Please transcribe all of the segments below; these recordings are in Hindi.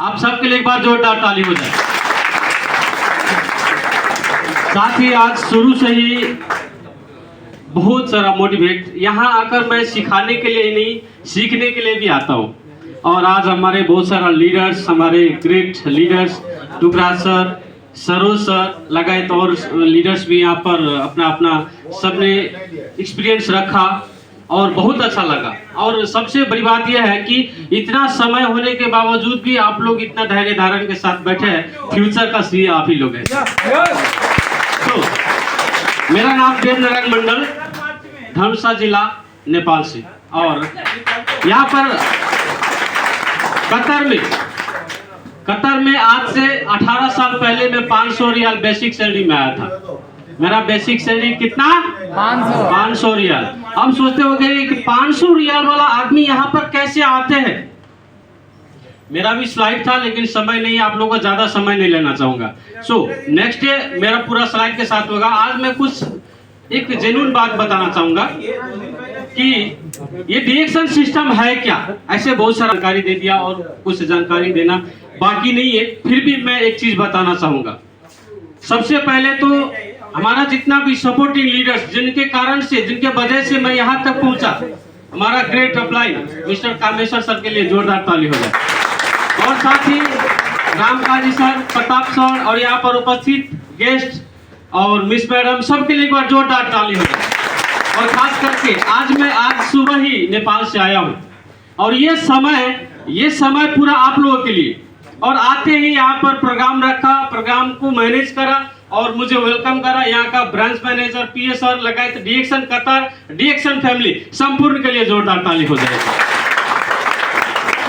आप सबके लिए एक बार जोरदार ताली हो जाए। साथ ही आज शुरू से ही बहुत सारा मोटिवेट, यहाँ आकर मैं सिखाने के लिए नहीं सीखने के लिए भी आता हूँ। और आज हमारे बहुत सारा लीडर्स, हमारे ग्रेट लीडर्स टुकड़ा सर, सरोज सर लगाए और लीडर्स भी यहाँ पर अपना अपना सबने एक्सपीरियंस रखा और बहुत अच्छा लगा। और सबसे बड़ी बात यह है कि इतना समय होने के बावजूद भी आप लोग इतना धैर्य धारण के साथ बैठे हैं। फ्यूचर का श्रेय आप ही लोग हैं। तो मेरा नाम देव नारायण मंडल, धनुषा जिला नेपाल से, और यहाँ पर कतर में आज से 18 साल पहले मैं 500 रियाल बेसिक सैलरी में आया था। मेरा बेसिक सैलरी कितना? 500 रियाल। हम सोचते हो गए कि 500 रियाल वाला आदमी यहाँ पर कैसे आते हैं। मेरा भी स्लाइड था लेकिन समय नहीं, आप लोगों को ज्यादा समय नहीं लेना चाहूंगा। सो नेक्स्ट डे मेरा पूरा स्लाइड के साथ होगा। आज मैं कुछ एक जेन्युइन बात बताना चाहूंगा कि ये डिएक्शन सिस्टम है क्या। ऐसे बहुत सारा जानकारी दे दिया और कुछ जानकारी देना बाकी नहीं है, फिर भी मैं एक चीज बताना चाहूंगा। सबसे पहले तो हमारा जितना भी सपोर्टिंग लीडर्स, जिनके कारण से, जिनके वजह से मैं यहाँ तक पहुंचा, हमारा great upline mister Kameshwar sir के लिए जोरदार ताली हो जाए। और साथ ही रामकाजी सर, प्रताप सर और यहाँ पर उपस्थित गेस्ट और मिस मैडम, सबके लिए एक बार जोरदार ताली हो जाए। और खास करके आज सुबह ही नेपाल से आया हूँ और ये समय पूरा आप लोगों के लिए। और आते ही यहाँ पर प्रोग्राम रखा, प्रोग्राम को मैनेज करा और मुझे वेलकम करा। यहाँ का ब्रांच मैनेजर पीएस और लगाए डीएक्शन कतर, डीएक्शन फैमिली, संपूर्ण के लिए जोरदार ताली हो जाएगी।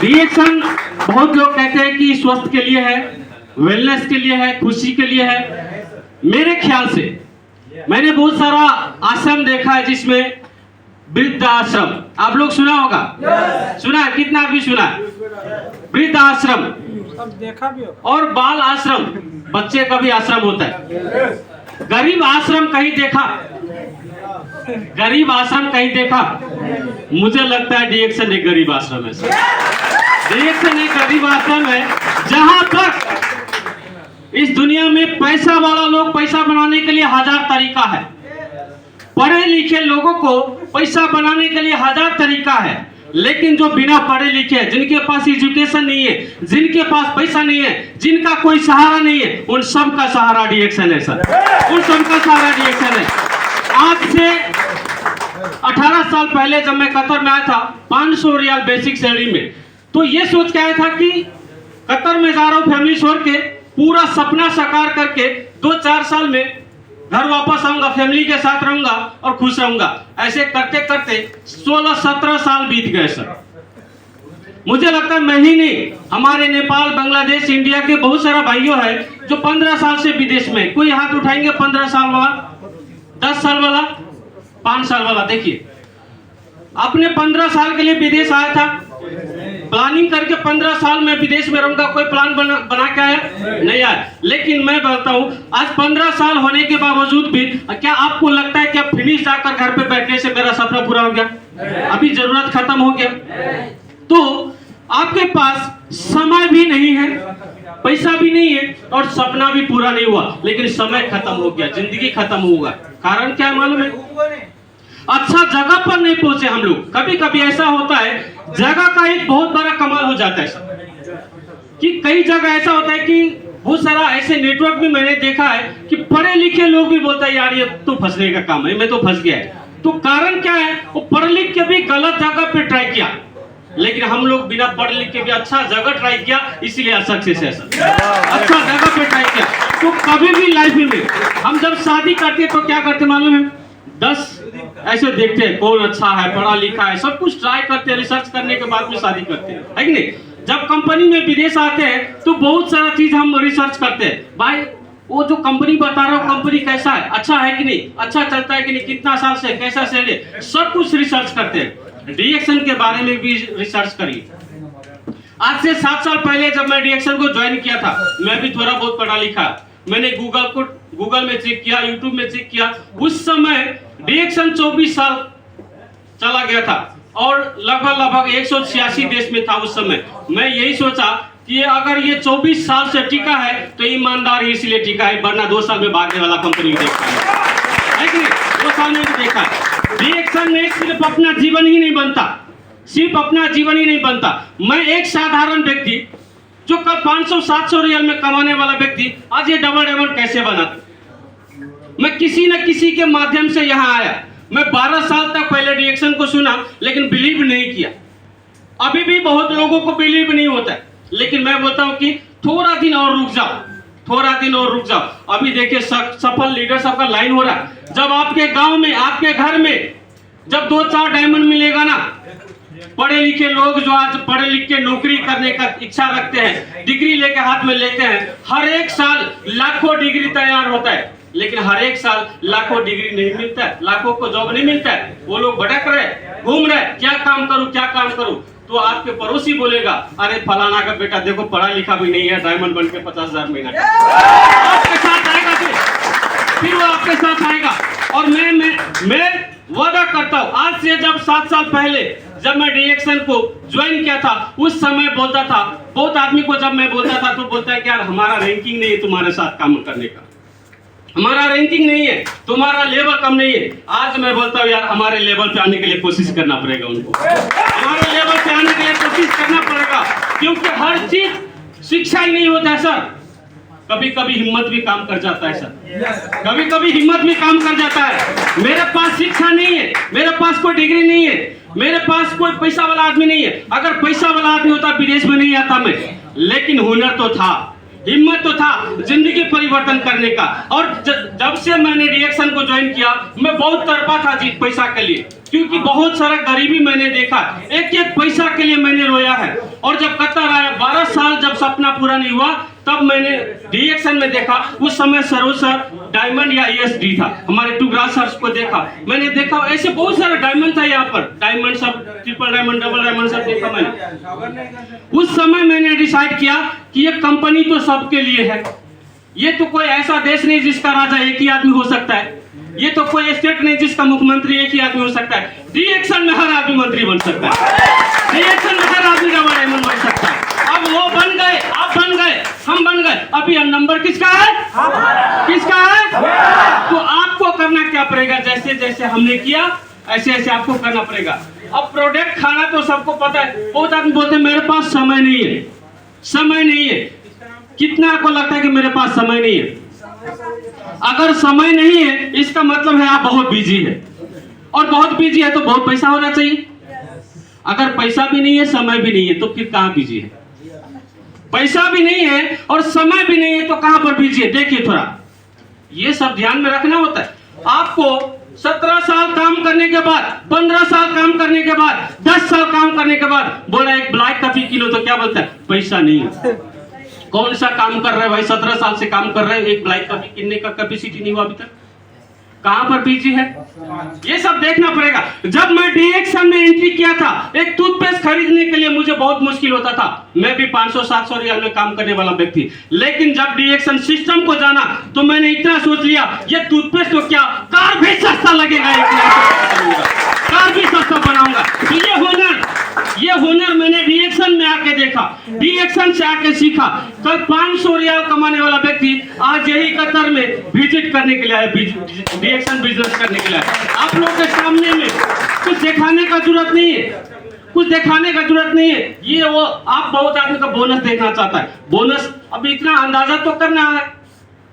डीएक्शन बहुत लोग कहते हैं कि स्वस्थ के लिए है, वेलनेस के लिए है, खुशी के लिए है। मेरे ख्याल से मैंने बहुत सारा आश्रम देखा है जिसमें वृद्ध आश्रम, आप लोग सुना होगा? सुना है? कितना भी सुना है? वृद्ध आश्रम देखा भी हो। और बाल आश्रम, बच्चे का भी आश्रम होता है। गरीब आश्रम कहीं देखा? गरीब आश्रम कहीं देखा? मुझे लगता है डीएक्शन एक गरीब आश्रम है। डीएक्शन एक गरीब आश्रम है जहां तक इस दुनिया में पैसा वाला लोग पैसा बनाने के लिए हजार तरीका है, पढ़े लिखे लोगों को पैसा बनाने के लिए हजार तरीका है, लेकिन जो बिना पढ़े लिखे, जिनके पास एजुकेशन नहीं है, जिनके पास पैसा नहीं है, जिनका कोई सहारा नहीं है, उन सब का सहारा डीएक्शन है सर। उन सब का सहारा डीएक्शन है। आज से 18 साल पहले जब मैं कतर में आया था 500 रियाल बेसिक सैलरी में, तो ये सोच के आया था कि कतर में जा रहा हूँ फैमिली छोड़ के, पूरा सपना साकार करके 2-4 साल में घर वापस आऊंगा, फैमिली के साथ रहूंगा और खुश रहूंगा। ऐसे करते करते 16-17 साल बीत गए सर। मुझे लगता है मैं ही नहीं, हमारे नेपाल, बांग्लादेश, इंडिया के बहुत सारा भाइयों है जो 15 साल से विदेश में। कोई हाथ उठाएंगे 15 साल वाला, 10 साल वाला, 5 साल वाला। देखिए, अपने 15 साल के लिए विदेश आया था, प्लानिंग करके 15 साल में विदेश में रहूंगा, कोई प्लान बना के आया नहीं आया। लेकिन मैं बताता हूं, आज 15 साल होने के बावजूद भी क्या आपको लगता है कि अब फिनिश जाकर घर पे बैठने से मेरा सपना पूरा हो गया, अभी जरूरत खत्म हो गया? तो आपके पास समय भी नहीं है, पैसा भी नहीं है और सपना भी पूरा नहीं हुआ, लेकिन समय खत्म हो गया, जिंदगी खत्म होगा। कारण क्या मालूम है? अच्छा जगह पर नहीं पहुंचे हम लोग। कभी कभी ऐसा होता है, जगह का एक बहुत बड़ा कमाल हो जाता है कि कई जगह ऐसा होता है कि बहुत सारा ऐसे नेटवर्क भी मैंने देखा है कि पढ़े लिखे लोग भी बोलते हैं यार ये तो फंसने का काम है, मैं तो फंस गया है। तो कारण क्या है? वो पढ़ लिख के भी गलत जगह पे ट्राई किया, लेकिन हम लोग बिना पढ़ लिख के भी अच्छा जगह ट्राई किया, इसीलिए सक्सेस है सर। अच्छा जगह पे ट्राई किया। तो कभी भी लाइफ में हम जब शादी करते तो क्या करते मालूम है? 10 ऐसे देखते हैं कौन अच्छा है, पढ़ा लिखा है, सब कुछ ट्राई करते हैं, रिसर्च करने के बाद में शादी करते हैं, है कि नहीं? जब कंपनी में विदेश आते हैं तो बहुत सारा चीज हम रिसर्च करते हैं। भाई वो जो कंपनी बता रहा हूँ, कंपनी कैसा है, अच्छा है कि नहीं, अच्छा चलता है कि नहीं, कितना साल से, कैसा सैलरी, सब कुछ रिसर्च करते हैं। डीएक्शन के बारे में भी रिसर्च करिए। आज से 7 साल पहले जब मैं डीएक्शन को ज्वाइन किया था, मैं भी थोड़ा बहुत पढ़ा लिखा, मैंने गूगल में चेक किया, यूट्यूब में चेक किया। उस समय डीएक्शन 24 साल चला गया था और लगभग 186 देश में था उस समय। मैं यही सोचा कि अगर ये 24 साल से टिका है तो ईमानदार ही इसलिए टिका है, वरना 2 साल में भागने वाला कंपनी देखा है कि 2 साल में भी देखा है। रिएक्शन में सिर्फ अपना जीवन ही नहीं बनता, सिर्फ अपना जीवन ही नहीं बनता। मैं एक साधारण व्यक्ति जो कल 500-700 रियल में कमाने वाला व्यक्ति आज ये डबल डायमंड कैसे बना? मैं किसी न किसी के माध्यम से यहाँ आया। मैं 12 साल तक पहले रिएक्शन को सुना लेकिन बिलीव नहीं किया। अभी भी बहुत लोगों को बिलीव नहीं होता है, लेकिन मैं बोलता हूँ कि थोड़ा दिन और रुक जाओ, थोड़ा दिन और रुक जाओ। अभी देखिए सफल लीडर सबका लाइन हो रहा है। जब आपके गांव में, आपके घर में जब 2-4 डायमंड मिलेगा ना, पढ़े लिखे लोग जो आज पढ़े लिख के नौकरी करने का इच्छा रखते हैं, डिग्री लेके हाथ में लेते हैं, हर एक साल लाखों डिग्री तैयार होता है, लेकिन हर एक साल लाखों डिग्री नहीं मिलता है, लाखों को जॉब नहीं मिलता है। वो लोग भटक रहे, घूम रहे, क्या काम करूं, क्या काम करूं। तो आपके पड़ोसी बोलेगा, अरे फलाना का बेटा देखो पढ़ा लिखा भी नहीं है, डायमंड बन के 50,000 महीना आपके साथ आएगा, फिर वो आपके साथ आएगा। और मैं वादा करता हूँ, आज से जब 7 साल पहले जब मैं रिएक्शन को ज्वाइन किया था, उस समय बोलता था, बहुत आदमी को जब मैं बोलता था तो बोलता है कि यार हमारा रैंकिंग नहीं है तुम्हारे साथ काम करने का, हमारा रैंकिंग नहीं है, तुम्हारा लेवल कम नहीं है। आज मैं बोलता हूँ यार हमारे लेवल पे आने के लिए कोशिश करना पड़ेगा, उनको हमारे लेवल पे आने के लिए कोशिश करना पड़ेगा, क्योंकि हर चीज शिक्षा ही नहीं होता है सर, कभी कभी हिम्मत भी काम कर जाता है सर, कभी कभी हिम्मत भी काम कर जाता है। मेरे पास शिक्षा नहीं है, मेरे पास कोई डिग्री नहीं है, मेरे पास कोई पैसा वाला आदमी नहीं है। अगर पैसा वाला आदमी होता विदेश में नहीं आता मैं, लेकिन हुनर तो था, हिम्मत तो था जिंदगी परिवर्तन करने का। और जब से मैंने रिएक्शन को ज्वाइन किया, मैं बहुत तड़पा था जी पैसा के लिए, क्योंकि बहुत सारा गरीबी मैंने देखा, एक एक पैसा के लिए मैंने रोया है। और जब कतर आया 12 साल जब सपना पूरा नहीं हुआ, तब मैंने रिएक्शन में देखा, उस समय सरोज सर डायमंड या ESD था, हमारे टुगराज सर को देखा, मैंने देखा ऐसे बहुत सारे डायमंड था यहाँ पर, डायमंड सब, ट्रिपल डायमंड, डबल डायमंड सब देखा मैंने। उस समय मैंने डिसाइड किया कि ये कंपनी तो सबके लिए है, ये तो कोई ऐसा देश नहीं जिसका राजा एक ही आदमी हो सकता है, ये तो कोई स्टेट नहीं जिसका मुख्यमंत्री एक ही आदमी हो सकता है। रिएक्शन में हर आदमी मंत्री बन सकता है, रिएक्शन में हर आदमी डबल डायमंड बन सकता है। अब वो बन गए, आप बन गए, हम बन गए, अभी नंबर किसका है? किसका है? तो आपको करना क्या पड़ेगा? जैसे जैसे हमने किया ऐसे ऐसे आपको करना पड़ेगा। अब प्रोडक्ट खाना तो सबको पता है, बहुत आदमी बोलते हैं मेरे पास समय नहीं है, समय नहीं है। कितना आपको लगता है कि मेरे पास समय नहीं है? अगर समय नहीं है इसका मतलब है आप बहुत बिजी है, और बहुत बिजी है तो बहुत पैसा होना चाहिए। अगर पैसा भी नहीं है, समय भी नहीं है, तो फिर कहाँ बिजी है? पैसा भी नहीं है और समय भी नहीं है तो कहां पर बिजी है? देखिए थोड़ा ये सब ध्यान में रखना होता है आपको। 17 साल काम करने के बाद, 15 साल काम करने के बाद, 10 साल काम करने के बाद बोला एक ब्लैक कॉफी किलो, तो क्या बोलता है? पैसा नहीं है। कौन सा काम कर रहे हैं भाई? 17 साल से काम कर रहे हैं, एक ब्लैक कॉफी किनने का कैपेसिटी नहीं हुआ अभी तक, कहां पर बिजी है? ये सब देखना पड़ेगा। जब मैं रिएक्शन में एंट्री किया था, एक टूथपेस्ट खरीदने के लिए मुझे बहुत मुश्किल होता था, मैं भी 500-700 रियल में काम करने वाला व्यक्ति, लेकिन जब रिएक्शन सिस्टम को जाना तो मैंने इतना सोच लिया, ये टूथपेस्ट तो क्या, कार भी सस्ता लगेगा, कार भी सस्ता बनाऊंगा। तो ये हुनर मैंने रिएक्शन में आके देखा, रिएक्शन से आके सीखा। कल 500 रियल कमाने वाला व्यक्ति आज यही कतर में विजिट करने के लिए आया, रिएक्शन बिजनेस करने के लिए। आप लोग के सामने में कुछ दिखाने का जरूरत नहीं है, कुछ दिखाने का जरूरत नहीं है। ये वो आप बहुत आदमी का बोनस देखना चाहता है, बोनस अभी इतना अंदाजा तो करना है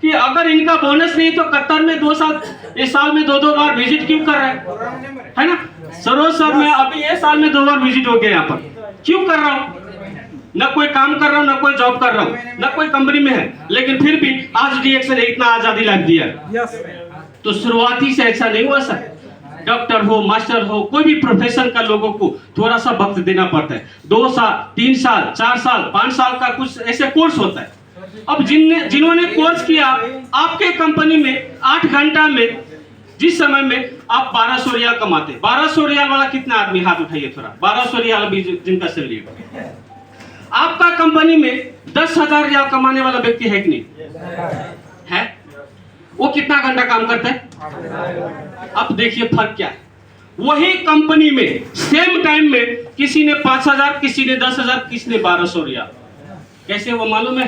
कि अगर इनका बोनस नहीं तो कतर में 2 साल, इस साल में 2-2 बार विजिट क्यों कर रहे हैं, है ना? सरोज सर मैं अभी ये साल में 2 बार विजिट हो गया यहाँ पर, क्यों कर रहा हूँ? न कोई काम कर रहा हूँ, न कोई जॉब कर रहा हूँ, न कोई कंपनी में है, लेकिन फिर भी आज रिएक्शन इतना आजादी लाइफ दिया। तो शुरुआती से ऐसा नहीं हुआ सर। डॉक्टर हो, मास्टर हो, कोई भी प्रोफेशन का लोगों को थोड़ा सा वक्त देना पड़ता है। 2 साल, 3 साल, 4 साल, 5 साल का कुछ ऐसे कोर्स होता है। अब जिन्होंने कोर्स किया, आपके कंपनी में 8 घंटा में, जिस समय में आप 1200 रियाल कमाते, 1200 रियाल वाला कितना आदमी हाथ उठाइए थोड़ा, 1200 रियाल भी जिनका सैलरी आपका कंपनी में 10,000 रियाल कमाने वाला व्यक्ति है कि नहीं है? वो कितना घंटा काम करता है? अब देखिए फर्क क्या है। वही कंपनी में सेम टाइम में किसी ने 5,000, किसी ने 10,000, किसी ने 1200 रियाल। कैसे वो मालूम है?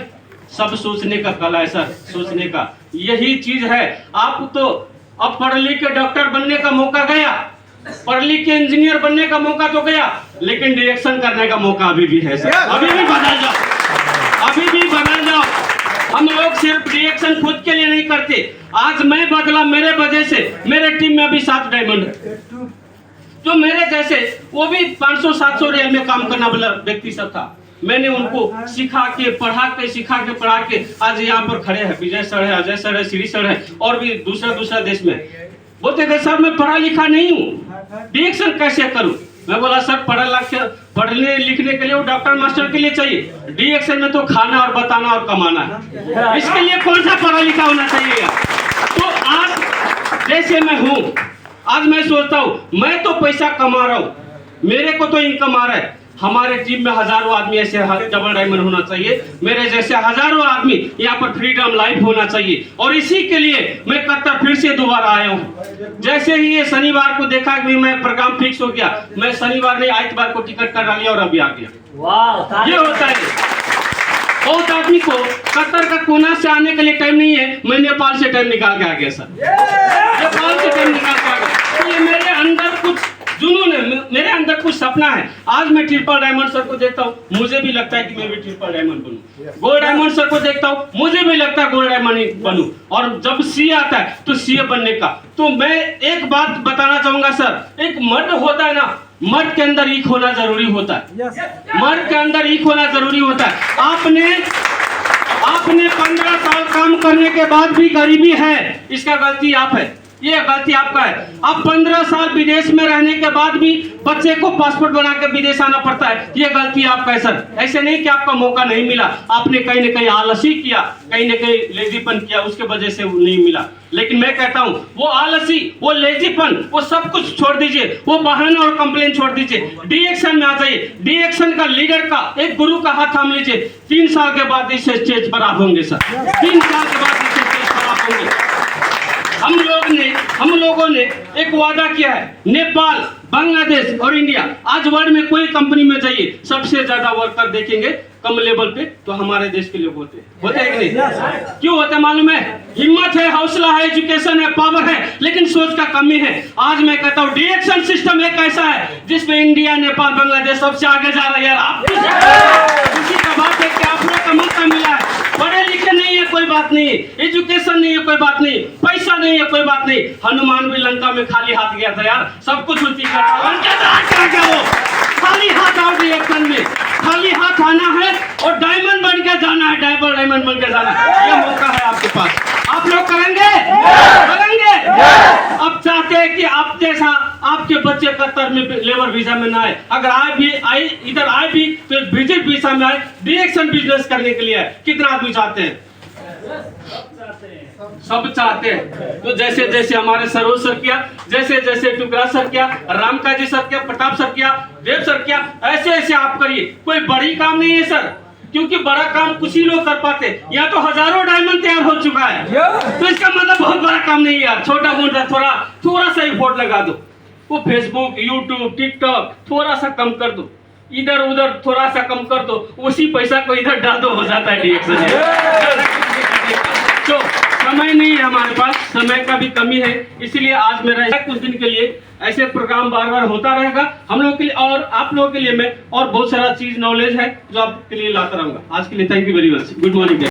सब सोचने का कला है सर, सोचने का यही चीज है। आप तो अब पढ़ लिख के डॉक्टर बनने का मौका गया, पढ़ लिख के इंजीनियर बनने का मौका तो गया, लेकिन डायरेक्शन करने का मौका अभी भी है सर। अभी भी बदल जाओ, अभी भी बदल जाओ। हम लोग सिर्फ डायरेक्शन खुद के लिए नहीं करते। आज मैं बदला, मेरे वजह से मेरे टीम में अभी 7 डायमंड है। जो मेरे जैसे वो भी 500-700 रियल में काम करना वाला व्यक्ति सब था। मैंने उनको सिखा के पढ़ा के सिखा के पढ़ा के आज यहाँ पर खड़े हैं। विजय सर है, अजय सर है, श्री सर है और भी दूसरा देश में। बोलते थे सर मैं पढ़ा लिखा नहीं हूँ, डायरेक्शन कैसे करूँ? मैं बोला सर पढ़ने लिखने के लिए वो डॉक्टर मास्टर के लिए चाहिए, डायरेक्शन में तो खाना और बताना और कमाना है। इसके लिए कौन सा पढ़ा लिखा होना चाहिए? तो आज जैसे मैं हूँ, आज मैं सोचता हूँ मैं तो पैसा कमा रहा हूँ, मेरे को तो इनकम आ रहा है। हमारे टीम में हजारों आदमी ऐसे डबल डायमंड होना चाहिए, मेरे जैसे हजारों आदमी यहाँ पर फ्रीडम लाइफ होना चाहिए। और इसी के लिए मैं कतर फिर से दोबारा आया हूँ। जैसे ही ये शनिवार को देखा कि मैं प्रोग्राम फिक्स हो गया, मैं शनिवार नहीं आइतवार को टिकट करा लिया और अभी आ गया। वाह, ये होता है। बहुत आदमी को कतर का कोना से आने के लिए टाइम नहीं है, मैं नेपाल से टाइम निकाल के आ गया सर, नेपाल से टाइम निकाल के आ गया। तो ये मेरे अंदर कुछ जुनून है, मेरे अंदर कुछ सपना है। आज मैं ट्रिपल डायमंड सर को देखता हूँ, मुझे भी लगता है कि मैं भी ट्रिपल डायमंड बनूं। गोल्ड डायमंड सर को देखता हूँ, मुझे भी लगता है गोल्ड डायमंड बनूं। और जब सी आता है तो सीए बनने का। तो मैं एक बात बताना चाहूंगा सर, एक मर्द होता है ना, मर्द के अंदर ईख होना जरूरी होता है। मर्द के अंदर ईख होना जरूरी होता है। आपने 15 साल काम करने के बाद भी गरीबी है, इसका गलती आप है, ये गलती आपका है। अब 15 साल विदेश में रहने के बाद भी बच्चे को पासपोर्ट बना के विदेश आना पड़ता है, ये गलती आपका है सर। ऐसे नहीं कि आपका मौका नहीं मिला, आपने कहीं न कहीं आलसी किया, कहीं न कहीं लेजीपन किया, उसके वजह से नहीं मिला। लेकिन मैं कहता हूं वो आलसी, वो लेजीपन, वो सब कुछ छोड़ दीजिए, वो बहाना और कंप्लेन छोड़ दीजिए, डायरेक्शन में आ जाइए। डायरेक्शन का लीडर का एक गुरु का हाथ थाम लीजिए। 3 साल के बाद इस स्टेज पर आप होंगे सर, 3 साल के बाद इस स्टेज पर आप होंगे। हम लोगों ने एक वादा किया है, नेपाल, बांग्लादेश और इंडिया। आज वर्ल्ड में कोई कंपनी में जाइए, सबसे ज्यादा वर्कर देखेंगे कम लेवल पे तो हमारे देश के लोग होते हैं कि नहीं? क्यों होते मालूम है? हिम्मत है, हौसला है, एजुकेशन है, पावर है, लेकिन सोच का कमी है। आज मैं कहता हूँ डायरेक्शन सिस्टम एक ऐसा है जिसमें इंडिया, नेपाल, बांग्लादेश सबसे आगे जा रहा है। यार आप खुशी का बात है कि आप लोग का मौका मिला है। पढ़े लिखे नहीं है कोई बात नहीं, एजुकेशन नहीं है कोई बात नहीं, पैसा नहीं है कोई बात नहीं। हनुमान भी लंका में खाली हाथ गया था यार, सब कुछ उसी का खाली हाथ आओ। डायरेक्शन में खाली हाथ आना है और डायमंड बन के जाना है, डबल डायमंड बन के जाना है। ये मौका है आपके पास, आप लोग करेंगे? करेंगे? अब चाहते हैं कि आप जैसा आपके बच्चे कतर में लेबर वीजा में ना आए, अगर इधर आए भी तो विजिट वीजा में आए, डायरेक्शन बिजनेस करने के लिए आए। कितना आदमी चाहते हैं? सब चाहते हैं। तो जैसे जैसे हमारे सरोज सर किया, जैसे जैसे टुकड़ा सर किया, रामकाजी सर किया, प्रताप सर किया, देव सर किया, ऐसे ऐसे आप करिए। कोई बड़ी काम नहीं है सर, क्योंकि बड़ा काम कुछ ही लोग कर पाते। यहाँ तो हजारों डायमंड तैयार हो चुका है, तो इसका मतलब बहुत बड़ा काम नहीं है यार। छोटा मोटा थोड़ा सा एफर्ट लगा दो। वो फेसबुक, यूट्यूब, टिकटॉक थोड़ा सा कम कर दो, इधर उधर थोड़ा सा कम कर दो, उसी पैसा को इधर डाल दो, हो जाता है डायरेक्शन। तो समय नहीं है हमारे पास, समय का भी कमी है, इसलिए आज मेरा कुछ दिन के लिए ऐसे प्रोग्राम बार बार होता रहेगा हम लोगों के लिए और आप लोगों के लिए। मैं और बहुत सारा चीज नॉलेज है जो आपके लिए लाता रहूंगा। आज के लिए thank you very much, good morning.